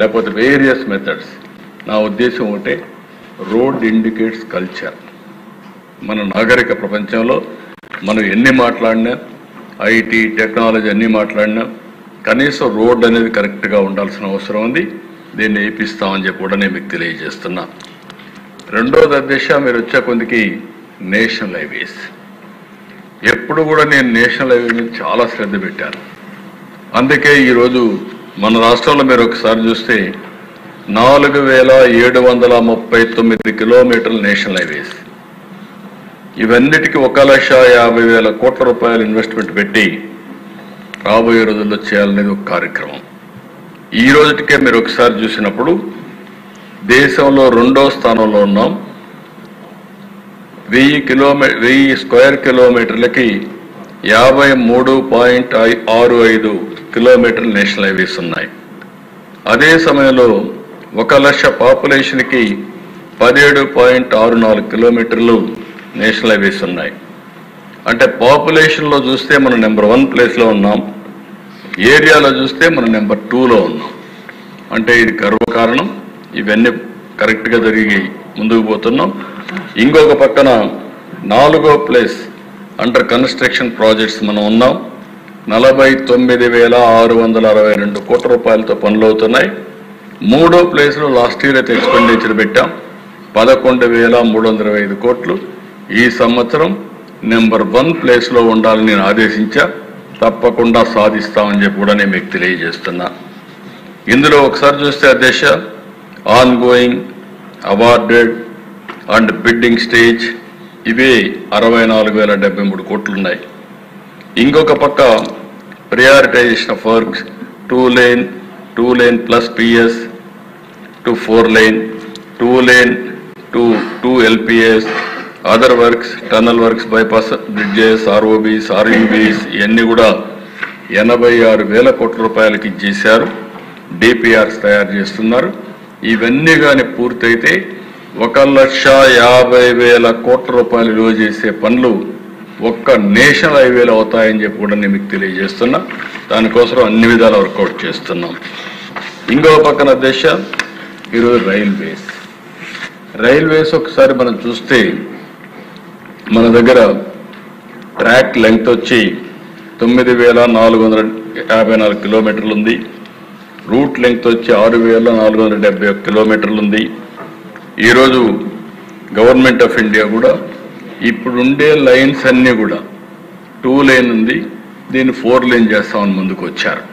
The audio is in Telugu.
లేకపోతే వేరియస్ మెథడ్స్. నా ఉద్దేశం ఒకటే, రోడ్ ఇండికేట్స్ కల్చర్. మన నాగరిక ప్రపంచంలో మనం ఎన్ని మాట్లాడినా, ఐటీ టెక్నాలజీ అన్ని మాట్లాడినా, కనీసం రోడ్ అనేది కరెక్ట్గా ఉండాల్సిన అవసరం ఉంది. దీన్ని వేయిస్తామని చెప్పి కూడా నేను మీకు తెలియజేస్తున్నా. రెండోది అధ్యక్ష, మీరు వచ్చే కొందికి నేషనల్ హైవేస్. ఎప్పుడు కూడా నేను నేషనల్ హైవే మీద చాలా శ్రద్ధ పెట్టాను. అందుకే ఈరోజు మన రాష్ట్రంలో మీరు ఒకసారి చూస్తే 4739 కిలోమీటర్ల నేషనల్ హైవేస్. ఇవన్నిటికీ 1,50,000 కోట్ల రూపాయలు ఇన్వెస్ట్మెంట్ పెట్టి రాబోయే రోజుల్లో చేయాలనేది ఒక కార్యక్రమం. ఈ రోజుటికే మీరు ఒకసారి చూసినప్పుడు దేశంలో 2వ స్థానంలో ఉన్నాం. 1000 స్క్వేర్ కిలోమీటర్లకి 53.65 కిలోమీటర్ల నేషనల్ హైవేస్ ఉన్నాయి. అదే సమయంలో 1,00,000 పాపులేషన్కి 17.64 కిలోమీటర్లు నేషనల్ హైవేస్ ఉన్నాయి. అంటే పాపులేషన్లో చూస్తే మనం నెంబర్ 1 ప్లేస్లో ఉన్నాం, ఏరియాలో చూస్తే మనం నెంబర్ 2లో ఉన్నాం. అంటే ఇది గర్వకారణం. ఇవన్నీ కరెక్ట్గా జరిగి ముందుకు పోతున్నాం. ఇంకొక పక్కన 4వ ప్లేస్ అండర్ కన్స్ట్రక్షన్ ప్రాజెక్ట్స్ మనం ఉన్నాం. 49,662 కోట్ల రూపాయలతో పనులు అవుతున్నాయి. 3వ ప్లేస్లో లాస్ట్ ఇయర్ అయితే ఎక్స్పెండిచర్ పెట్టాం 11,325 కోట్లు. ఈ సంవత్సరం నెంబర్ 1 ప్లేస్లో ఉండాలని నేను ఆదేశించా. తప్పకుండా సాధిస్తామని చెప్పి కూడా నేను మీకు తెలియజేస్తున్నా. ఇందులో ఒకసారి చూస్తే అధ్యక్ష, on going, awarded and bidding stage ఇవే 64,073 కోట్లు ఉన్నాయి. ఇంకొక పక్క ప్రియారిటైజేషన్ of works 2 lane plus PS to 4 lane, 2 lane to 2 LPS, other works, tunnel works, bypass bridges, ROBs, RUBs ఇవన్నీ కూడా 86,000 కోట్ల రూపాయలకి ఇచ్చేశారు. DPRs తయారు చేస్తున్నారు. ఇవన్నీ కానీ పూర్తయితే 1,50,000 కోట్ల రూపాయలు విలువ చేసే పనులు ఒక్క నేషనల్ హైవేలు అవుతాయని చెప్పి కూడా నేను మీకు తెలియజేస్తున్నా. దానికోసం అన్ని విధాలు వర్కౌట్ చేస్తున్నాం. ఇంకో పక్కన దేశ ఈరోజు రైల్వేస్ ఒకసారి మనం చూస్తే మన దగ్గర ట్రాక్ లెంగ్త్ వచ్చి 9,454 కిలోమీటర్లు ఉంది. రూట్ లెంగ్త్ వచ్చి 6,471 కిలోమీటర్లు ఉంది. ఈరోజు గవర్నమెంట్ ఆఫ్ ఇండియా కూడా ఇప్పుడుండే లైన్స్ అన్నీ కూడా 2 lane ఉంది, దీన్ని 4 lane చేస్తామని ముందుకు వచ్చారు.